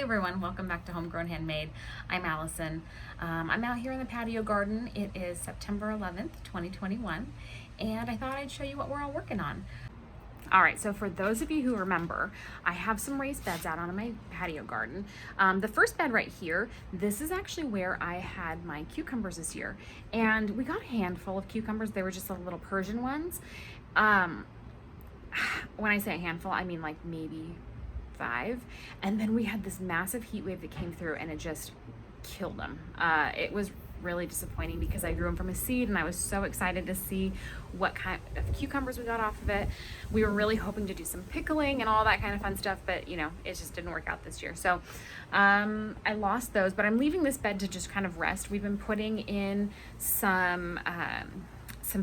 Hey everyone, welcome back to Homegrown Handmade. I'm Allison. I'm out here in the patio garden. It is September 11th, 2021, and I thought I'd show you what we're all working on. All right, so for those of you who remember, I have some raised beds out on my patio garden. The first bed right here, this is actually where I had my cucumbers this year, and we got a handful of cucumbers. They were just the little Persian ones. When I say a handful, I mean like maybe 5. And then we had this massive heat wave that came through and it just killed them. It was really disappointing because I grew them from a seed and I was so excited to see what kind of cucumbers we got off of it. We were really hoping to do some pickling and all that kind of fun stuff, but you know, it just didn't work out this year. So I lost those, but I'm leaving this bed to just kind of rest. We've been putting in some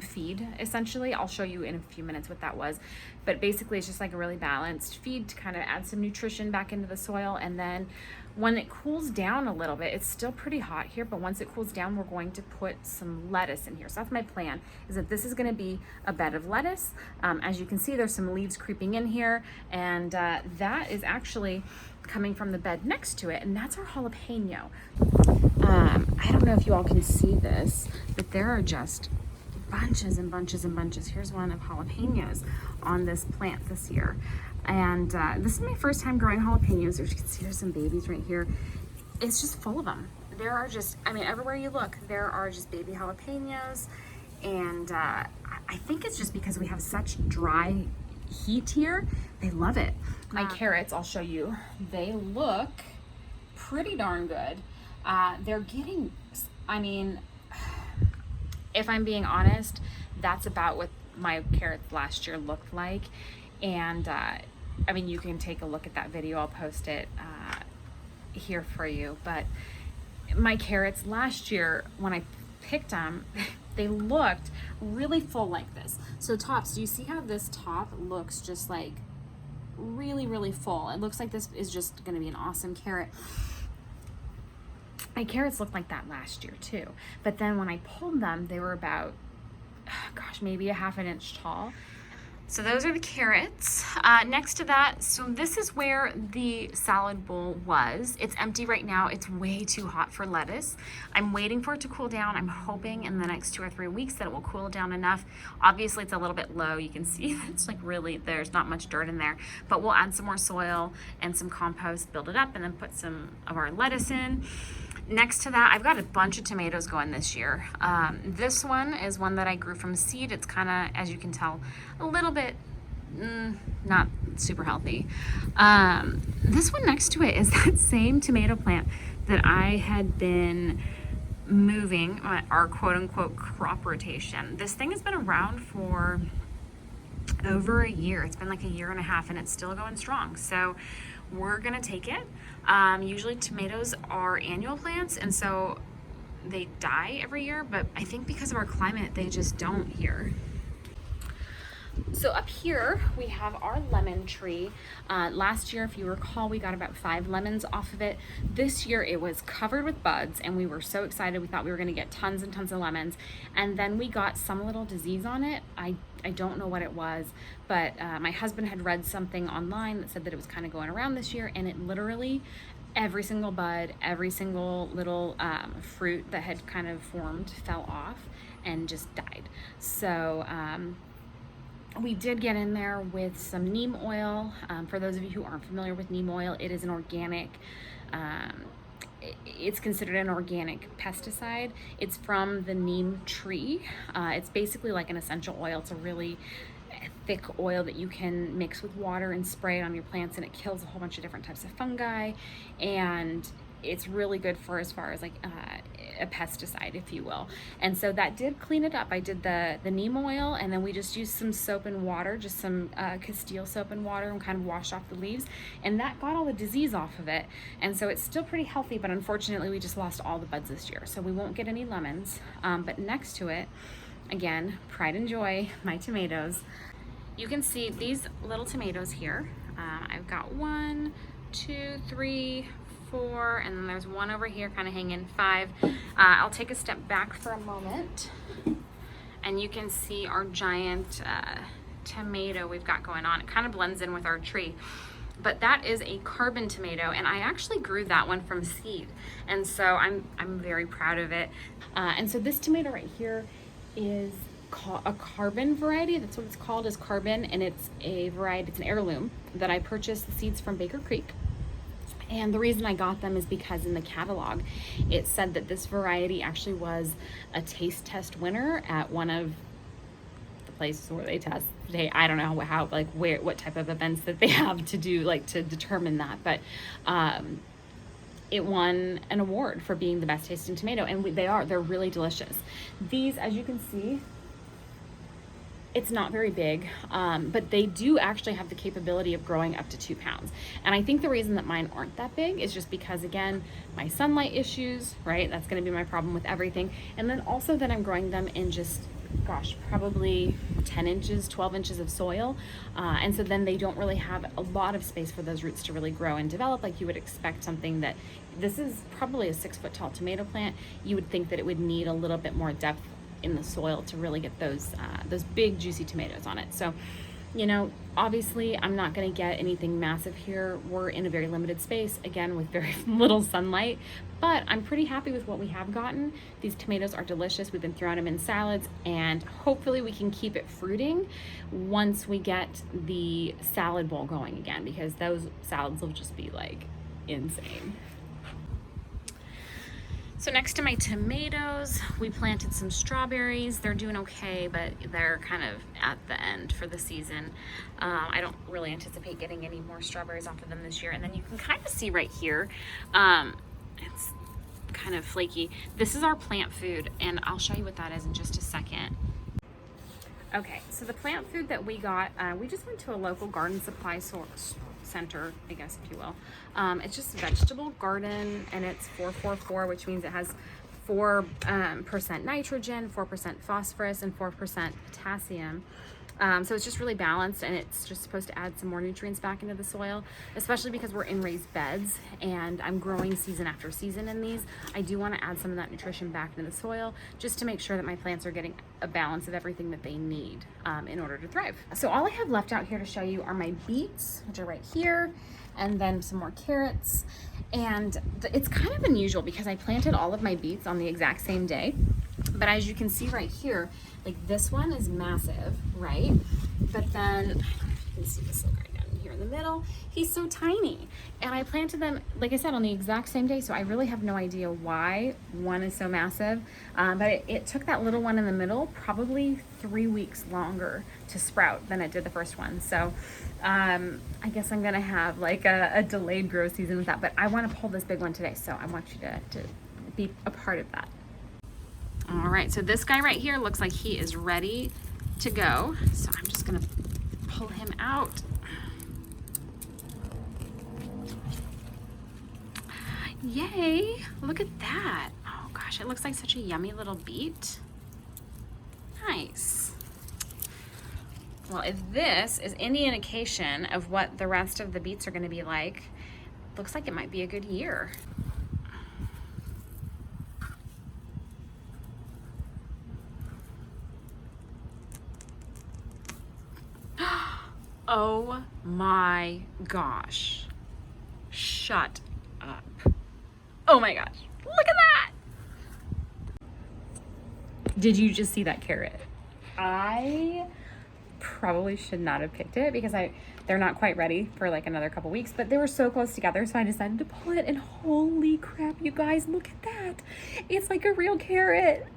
feed, essentially. I'll show you in a few minutes what that was, but basically it's just like a really balanced feed to kind of add some nutrition back into the soil. And then when it cools down a little bit, it's still pretty hot here, but once it cools down, we're going to put some lettuce in here. So that's my plan, is that this is going to be a bed of lettuce. As you can see, there's some leaves creeping in here, and that is actually coming from the bed next to it, and that's our jalapeno. I don't know if you all can see this, but there are just bunches and bunches and bunches. Here's one of jalapenos on this plant this year. And this is my first time growing jalapenos. As you can see, there's some babies right here. It's just full of them. There are just, I mean, everywhere you look, there are just baby jalapenos. And I think it's just because we have such dry heat here. They love it. My carrots, I'll show you, they look pretty darn good. They're getting, I mean, if I'm being honest, that's about what my carrots last year looked like. And I mean, you can take a look at that video. I'll post it here for you. But my carrots last year, when I picked them, they looked really full like this. So tops, do you see how this top looks just like really, really full? It looks like this is just gonna be an awesome carrot. My carrots looked like that last year too, but then when I pulled them, they were about, gosh, maybe a ½ inch tall. So those are the carrots. Next to that, so this is where the salad bowl was. It's empty right now. It's way too hot for lettuce. I'm waiting for it to cool down. I'm hoping in the next 2 or 3 weeks that it will cool down enough. Obviously it's a little bit low. You can see it's like really, there's not much dirt in there, but we'll add some more soil and some compost, build it up, and then put some of our lettuce in. Next to that, I've got a bunch of tomatoes going this year. This one is one that I grew from seed. It's kind of, as you can tell, a little bit not super healthy. This one next to it is that same tomato plant that I had been moving, our quote-unquote crop rotation. This thing has been around for over a year. It's been like a 1.5 years and it's still going strong. So we're gonna take it. Usually tomatoes are annual plants, and so they die every year, but I think because of our climate, they just don't here. So up here we have our lemon tree. Last year, if you recall, we got about 5 lemons off of it. This year it was covered with buds and we were so excited. We thought we were gonna get tons and tons of lemons. And then we got some little disease on it. I don't know what it was, but my husband had read something online that said that it was kind of going around this year, and it literally, every single bud, every single little fruit that had kind of formed fell off and just died. So we did get in there with some neem oil. For those of you who aren't familiar with neem oil, it is an organic, it's considered an organic pesticide. It's from the neem tree. It's basically like an essential oil. It's a really thick oil that you can mix with water and spray it on your plants, and it kills a whole bunch of different types of fungi, and it's really good for as far as like a pesticide, if you will. And so that did clean it up. I did the neem oil, and then we just used some soap and water, just some Castile soap and water, and kind of washed off the leaves, and that got all the disease off of it. And so it's still pretty healthy, but unfortunately we just lost all the buds this year, so we won't get any lemons. But next to it, again, pride and joy, my tomatoes. You can see these little tomatoes here. I've got 1, 2, 3, 4, and then there's one over here kind of hanging, 5. I'll take a step back for a moment and you can see our giant tomato we've got going on. It kind of blends in with our tree. But that is a carbon tomato, and I actually grew that one from seed, and so I'm very proud of it. And so this tomato right here is a carbon variety. That's what it's called, is carbon, and it's a variety, it's an heirloom that I purchased the seeds from Baker Creek. And the reason I got them is because in the catalog it said that this variety actually was a taste test winner at one of the places where they test. I don't know how, like, what type of events that they have to do, like, to determine that, but it won an award for being the best tasting tomato, and they're really delicious. These, as you can see, it's not very big, but they do actually have the capability of growing up to 2 pounds. And I think the reason that mine aren't that big is just because, again, my sunlight issues, right? That's going to be my problem with everything. And then also that I'm growing them in just, gosh, probably 10 inches, 12 inches of soil. And so then they don't really have a lot of space for those roots to really grow and develop like you would expect something that, this is probably a 6-foot tall tomato plant. You would think that it would need a little bit more depth in the soil to really get those big juicy tomatoes on it. So, you know, obviously I'm not going to get anything massive here. We're in a very limited space, again, with very little sunlight, but I'm pretty happy with what we have gotten. These tomatoes are delicious. We've been throwing them in salads, and hopefully we can keep it fruiting once we get the salad bowl going again, because those salads will just be like insane. So next to my tomatoes, we planted some strawberries. They're doing okay, but they're kind of at the end for the season. I don't really anticipate getting any more strawberries off of them this year. And then you can kind of see right here, it's kind of flaky. This is our plant food, and I'll show you what that is in just a second. Okay, so the plant food that we got, we just went to a local garden supply center, I guess, if you will. It's just a vegetable garden, and it's 4-4-4, which means it has 4% nitrogen, 4% phosphorus, and 4% potassium. So it's just really balanced, and it's just supposed to add some more nutrients back into the soil, especially because we're in raised beds and I'm growing season after season in these. I do want to add some of that nutrition back into the soil just to make sure that my plants are getting a balance of everything that they need in order to thrive. So all I have left out here to show you are my beets, which are right here, and then some more carrots. And it's kind of unusual because I planted all of my beets on the exact same day. But as you can see right here, like this one is massive, right? But then, I don't know if you can see this little guy down here in the middle, he's so tiny. And I planted them, like I said, on the exact same day, so I really have no idea why one is so massive. But it took that little one in the middle probably 3 weeks longer to sprout than it did the first one. So I guess I'm gonna have like a delayed grow season with that, but I wanna pull this big one today, so I want you to be a part of that. All right, so this guy right here looks like he is ready to go. So I'm just gonna pull him out. Yay, look at that. Oh gosh, it looks like such a yummy little beet. Nice. Well, if this is any indication of what the rest of the beets are gonna be like, looks like it might be a good year. Oh my gosh. Shut up. Oh my gosh. Look at that. Did you just see that carrot? I probably should not have picked it because they're not quite ready for like another couple weeks, but they were so close together, so I decided to pull it, and holy crap, you guys, look at that. It's like a real carrot.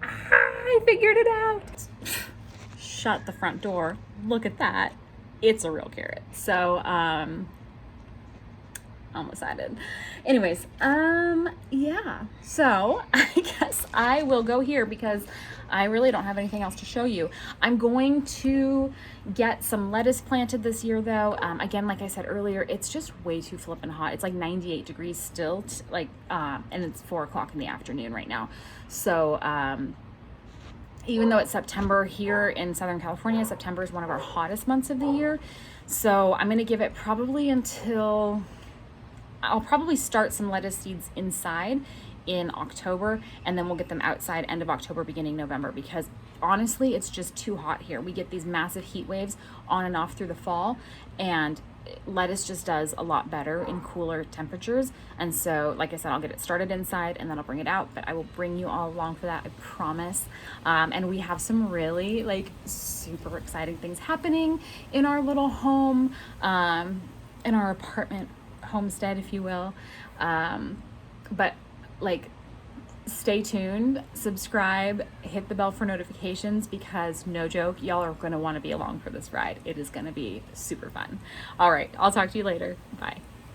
I figured it out. Shut the front door. Look at that. It's a real carrot. So, almost added. Anyways, yeah. So I guess I will go here because I really don't have anything else to show you. I'm going to get some lettuce planted this year though. Again, like I said earlier, it's just way too flippin' hot. It's like 98 degrees still, and it's 4 o'clock in the afternoon right now. So, even though it's September here in Southern California, September is one of our hottest months of the year. So I'm gonna give it probably until, I'll probably start some lettuce seeds inside in October, and then we'll get them outside end of October, beginning November, because honestly, it's just too hot here. We get these massive heat waves on and off through the fall, and lettuce just does a lot better in cooler temperatures. And so, like I said, I'll get it started inside and then I'll bring it out, but I will bring you all along for that, I promise. And we have some really like super exciting things happening in our little home, in our apartment homestead, if you will. But like, stay tuned, subscribe, hit the bell for notifications, because no joke, y'all are going to want to be along for this ride. It is going to be super fun. All right, I'll talk to you later. Bye.